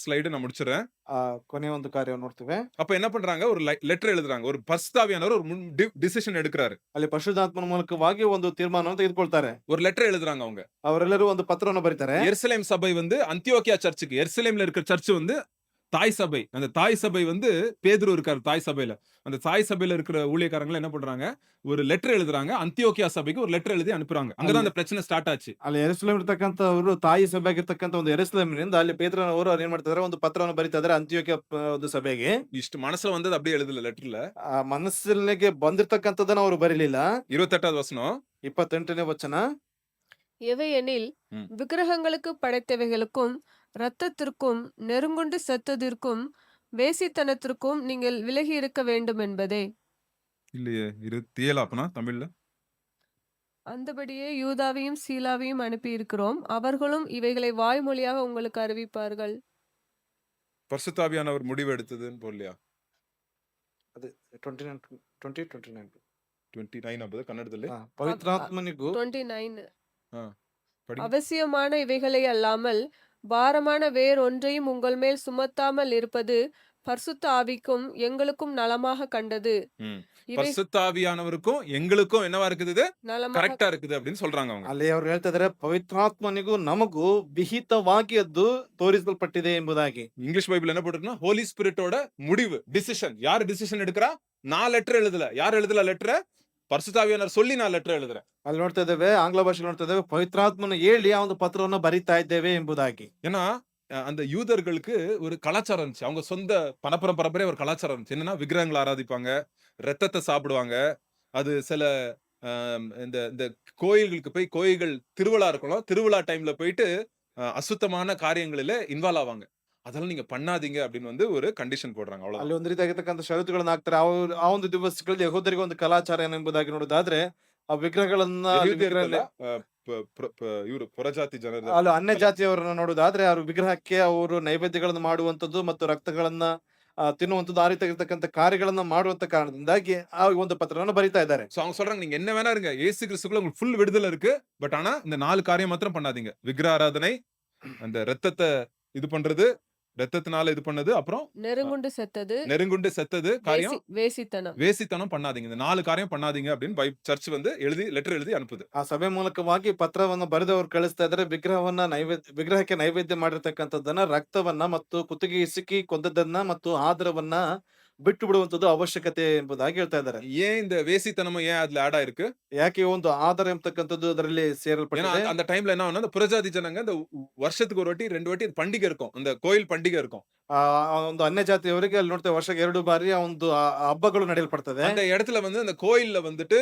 Slide நான் முடிச்சுடுறேன். ಕೊನೆಯ ಒಂದು ಕಾರ್ಯವನ್ನು ನೋಡ್ತೇವೆ. அப்ப என்ன பண்றாங்க? ஒரு லெட்டர் எழுதுறாங்க. ஒரு பரிசுத்தாவியானவர் ஒரு டிசிஷன் எடுக்குறாரு. ಅಲ್ಲಿ ಪರಿಶುದ್ಧಾತ್ಮನ ಮೂಲಕವಾಗಿ ಒಂದು ತೀರ್ಮಾನವನ್ನು ತೆಗೆದುಕೊಳ್ತಾರೆ. ஒரு லெட்டர் எழுதுறாங்க அவங்க. ಅವರೆಲ್ಲರೂ ಒಂದು ಪತ್ರವನ್ನು ಬರೀತಾರೆ. எருசலேம் சபை வந்து அந்தியோக்கியா சர்ச்சுக்கு, எருசலேம்ல இருக்கிற சர்ச் வந்து தாய் சபை. அந்த தாய் சபை வந்து பேதுரு இருக்காரு தாய் சபையில. அந்த தாய் சபையில இருக்கிற ஊழியக்காரங்க என்ன பண்றாங்க? ஒரு லெட்டர் எழுதுறாங்க. அந்தியோக்கியா சபைக்கு ஒரு லெட்டர் எழுதி அனுப்புறாங்க. அங்க தான் ಅಲ್ಲಿ அந்த பிரச்சனை ஸ்டார்ட் ஆச்சு. ಅಲ್ಲಿ ಯೆರೂಸಲೇಮ್ ಇರ್ತಕ್ಕಂಥವರು ತಾಯಿ ಸಭೆಯಾಗಿರ್ತಕ್ಕಂಥ ಒಂದು ಯೆರೂಸಲೇಮಿನಿಂದ ಅಲ್ಲಿ ಪೇತ್ರನವರು ಏನ್ ಮಾಡ್ತಿದ್ದಾರೆ, ಒಂದು ಪತ್ರವನ್ನು ಬರೀತಾ ಇದ್ದಾರೆ ಅಂತಿಯೋಕ್ಯ ಒಂದು ಸಭೆಗೆ. இஷ்ட மனசுல வந்தது அப்படியே எழுதல லெட்டர்ல. ಮನಸ್ಸಿಗೆ ಬಂದಿರ್ತಕ್ಕಂಥದ್ದನ್ನ ಅವರು ಬರೀಲಿಲ್ಲ. 28வது வசனம். 28ನೇ ವಚನ. எவையெனில் ம். விக்கிரகங்களுக்கு படைத்தவைகளுக்கும் இரத்தத்திற்கும் நெருங்குண்டு செத்ததிற்கும் வேசித்தனத்திற்கும் நீங்கள் விலகி இருக்க வேண்டும் என்பதே. இல்லையே 27 அப்பனா தமிழ்ல. அந்தபடியே யூதாவையும் சீலாவையும் அனுப்பியிருக்கிறோம். அவர்களும் இவைகளை வாய்மொழியாக உங்களுக்கு அறிவிப்பார்கள். பரிசுத்தாவியானவர் முடிவு எடுத்ததுன்னு போடலையா? ಅದು 29 29 அப்பது கன்னடದಲ್ಲಿ. ಪವಿತ್ರಾತ್ಮನಿಗೂ 29 ஆ. படிங்க. அவசியமான இவைகளை அல்லாமல் பாரமான வேறொன்றையும் உங்கள் மேல் சுமத்தாமல் இருப்பது பரிசுத்த ஆவிக்கும் எங்களுக்கும் நலமாக கண்டது. ம். இவை பரிசுத்தாவியானவருக்கும் எங்களுக்கும் என்னவா இருக்குது? இது நலமாக கரெக்ட்டா இருக்குது அப்படின்னு சொல்றாங்க அவங்க. ಅಲ್ಲಿ ಅವ್ರು ಹೇಳ್ತಾ ಇದಾರೆ, ಪವಿತ್ರಾತ್ಮನಿಗೂ ನಮಗೂ ವಿಹಿತವಾಗಿ ಅದು ತೋರಿಸಲ್ಪಟ್ಟಿದೆ ಎಂಬುದಾಗಿ. இங்கிலீஷ் பைபிள் என்ன போட்டிருக்குன்னா ஹோலி ஸ்பிரிட்டோட முடிவு, டிசிஷன். யார் டிசிஷன் எடுக்கிறா? நான் லெட்டர் எழுதல. யார் எழுதல லெட்டர? பரிசுத்தாவியானவர் சொல்லி நான் லெட்டர் எழுதுறேன். ಅಲ್ಲಿ ನೋಡ್ತಾ ಇದ್ದೇವೆ, ಆಂಗ್ಲ ಭಾಷೆಯಲ್ಲಿ ನೋಡ್ತಾ ಇದ್ದೇವೆ, ಪವಿತ್ರಾತ್ಮನ ಹೇಳಿ ಆ ಒಂದು ಪತ್ರವನ್ನು ಬರಿತಾ ಇದ್ದೇವೆ ಎಂಬುದಾಗಿ. ஏன்னா அந்த யூதர்களுக்கு ஒரு கலாச்சாரம் இருந்துச்சு. அவங்க சொந்த பரம்பரையா ஒரு கலாச்சாரம் இருந்துச்சு. என்னன்னா விக்கிரகங்களை ஆராதிப்பாங்க, ரத்தத்தை சாப்பிடுவாங்க. அது சில இந்த இந்த கோயில்களுக்கு போய் கோயில்கள் திருவிழா இருக்கணும். திருவிழா டைம்ல போயிட்டு அசுத்தமான காரியங்களில இன்வால்வ் ஆவாங்க. அதெல்லாம் நீங்க பண்ணாதீங்க அப்படின்னு வந்து ஒரு கண்டிஷன் போடுறாங்க. ಅಲ್ಲಿ அவ்வளவுதான். ಒಂದು ರೀತಿಯಾಗಿರ್ತಕ್ಕಂಥ ಷರತ್ತುಗಳನ್ನ ಹಾಕ್ತಾರೆ. ಆ ಒಂದು ದಿವಸಗಳಲ್ಲಿ ಯಹೂದರಿಗೆ ಒಂದು ಕಲಾಚಾರ ಏನೆಂಬುದಾಗಿ ನೋಡೋದಾದ್ರೆ, ಆ ವಿಗ್ರಹಗಳನ್ನ ಅಲ್ಲಿ ಯಹೂದ್ಯರು ವಿಗ್ರಹ ಅಲ್ಲ, ಇವರು ಪುರಜಾತಿ ಜನರ ಅಲ್ಲಿ ಅನ್ಯ ಜಾತಿಯವರನ್ನ ನೋಡೋದಾದ್ರೆ, ಅವರು ವಿಗ್ರಹಕ್ಕೆ ಅವರು ನೈವೇದ್ಯಗಳನ್ನು ಮಾಡುವಂತದ್ದು ಮತ್ತು ರಕ್ತಗಳನ್ನ ತಿನ್ನುವಂತದ್ದು, ಆ ರೀತಿಯಾಗಿರ್ತಕ್ಕಂಥ ಕಾರ್ಯಗಳನ್ನ ಮಾಡುವಂತ ಕಾರಣದಿಂದಾಗಿ ಆ ಒಂದು ಪತ್ರವನ್ನು ಬರಿತಾ ಇದ್ದಾರೆ. சோ அவங்க சொல்றாங்க நீங்க என்ன வேணா இருங்க. இயேசு கிறிஸ்துக்குள்ள உங்களுக்கு ஃபுல் விடுதலை இருக்கு. பட் ஆனா இந்த 4 காரியம் மாத்திரம் பண்ணாதீங்க. விக்கிர ஆராதனை, அந்த ரத்தத்தை இது பண்றது, ரத்தத்தினால இது பண்ணது, அப்புறம் நெருங்குண்டு செத்தது, நெருங்குண்டு செத்தது காரியம், வேசித்தனம். வேசித்தனம் பண்ணாதீங்க. இந்த 4 காரியம் பண்ணாதீங்க அப்படின்னு சர்ச் வந்து எழுதி லெட்டர் எழுதி அனுப்புது. ಆ ಸಭೆ ಮೂಲಕವಾಗಿ ಪತ್ರವನ್ನು ಬರೆದವರು ಕಳಿಸ್ತಾ ಇದ್ದಾರೆ. ವಿಗ್ರಹಕ್ಕೆ ನೈವೇದ್ಯ ಮಾಡಿರ್ತಕ್ಕಂಥದ್ದನ್ನ, ರಕ್ತವನ್ನ ಮತ್ತು ಕುತ್ತಿಗೆ ಇಸುಕಿ ಕೊಂದದ್ದನ್ನ ಮತ್ತು ಆದರವನ್ನ ಬಿಟ್ಟು ಬಿಡುವಂತದ್ದು ಅವಶ್ಯಕತೆ ಎಂಬುದಾಗಿ ಹೇಳ್ತಾ ಇದ್ದಾರೆ. ஏன் இந்த வேசித்தனமும் ஏன் அதுல ஆட் ஆயிருக்கு? ಯಾಕೆ ಒಂದು ಆದರ ಎಂಬತಕ್ಕಂಥದ್ದು ಅದರಲ್ಲಿ ஏன்னா ಸೇರಲ್ಪಟ್ಟಿದೆ? அந்த டைம்ல என்ன ஆகும்னா, இந்த புறஜாதி ஜனங்க இந்த வருஷத்துக்கு ஒரு வாட்டி 2 வாட்டி பண்டிகை இருக்கும். அந்த கோயில் பண்டிகை இருக்கும். ಆ ಒಂದು ಅನ್ಯ ಜಾತಿಯವರಿಗೆ ಅಲ್ಲಿ ನೋಡ್ತೇವೆ, ವರ್ಷಕ್ಕೆ 2 ಬಾರಿ ಆ ಒಂದು ಹಬ್ಬಗಳು ನಡೆಯಲ್ಪಡ್ತದೆ. அந்த இடத்துல வந்து அந்த கோயில்ல வந்துட்டு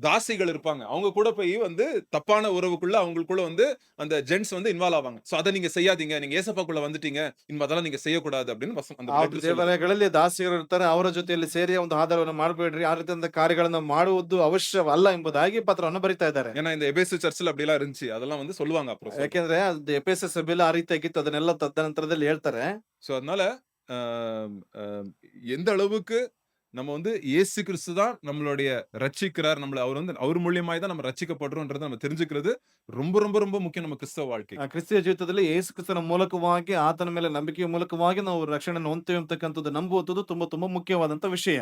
தாசிகள் இருப்பாங்க. அவங்க கூட போய் வந்து தப்பான உறவுக்குள்ள அவங்களுக்குள்ள வந்து அந்த ஜென்ட்ஸ் வந்து இன்வால்வ் ஆவாங்க. சோ அத நீங்க செய்யாதீங்க. நீங்க ஏசப்பாக்குள்ள வந்துட்டீங்க. இனிமே அதெல்லாம் நீங்க செய்யக்கூடாது அப்படின்னு அந்த ಆ லெட்டர் சொல்லுது. ದೇವಾಲಯಗಳಲ್ಲಿ ದಾಸಿಯರು ಇರ್ತಾರೆ, ಅವರ ಜೊತೆಯಲ್ಲಿ ಸೇರಿ ಒಂದು ಆಧಾರವನ್ನು ಮಾಡಬೇಡ್ರಿ, ಆ ರೀತಿಯಾದ ಕಾರ್ಯಗಳನ್ನ ಮಾಡುವುದು ಅವಶ್ಯವಲ್ಲ ಎಂಬುದಾಗಿ ಪತ್ರವನ್ನು ಬರಿತಾ ಇದ್ದಾರೆ. ஏன்னா இந்த எபேசு சர்ச்ல அப்படி எல்லாம் இருந்துச்சு. அதெல்லாம் வந்து சொல்லுவாங்க அப்புறம். ಯಾಕೆಂದ್ರೆ ಅದು ಎಫೆಸ ಸಭೆಯಲ್ಲಿ ಆ ರೀತಿಯಾಗಿತ್ತು, ಅದನ್ನೆಲ್ಲ ತದನಂತರದಲ್ಲಿ ಹೇಳ್ತಾರೆ. சோ அதனால எந்த அளவுக்கு நம்ம வந்து இயேசு கிறிஸ்து தான் நம்மளுடைய ரட்சிக்கிறார். நம்மள அவர் வந்து அவர் மூலியமாய் தான் நம்ம ரட்சிக்கப்படுறோம்ன்றத நம்ம தெரிஞ்சுக்கிறது ரொம்ப ரொம்ப ரொம்ப முக்கியம் நம்ம கிறிஸ்தவ வாழ்க்கைக்கு. ಕ್ರಿಸ್ತಿಯ ಜೀವಿತದಲ್ಲಿ ಯೇಸು ಕ್ರಿಸ್ತನ ಮೂಲಕವಾಗಿ, ಆತನ ಮೇಲೆ ನಂಬಿಕೆಯ ಮೂಲಕವಾಗಿ ನಾವು ರಕ್ಷಣೆಯನ್ನು ಹೊಂದ್ತೇವೆ ಅಂತಕ್ಕಂಥದ್ದು ನಂಬುವಂಥದ್ದು ತುಂಬಾ ತುಂಬಾ ಮುಖ್ಯವಾದಂತ ವಿಷಯ.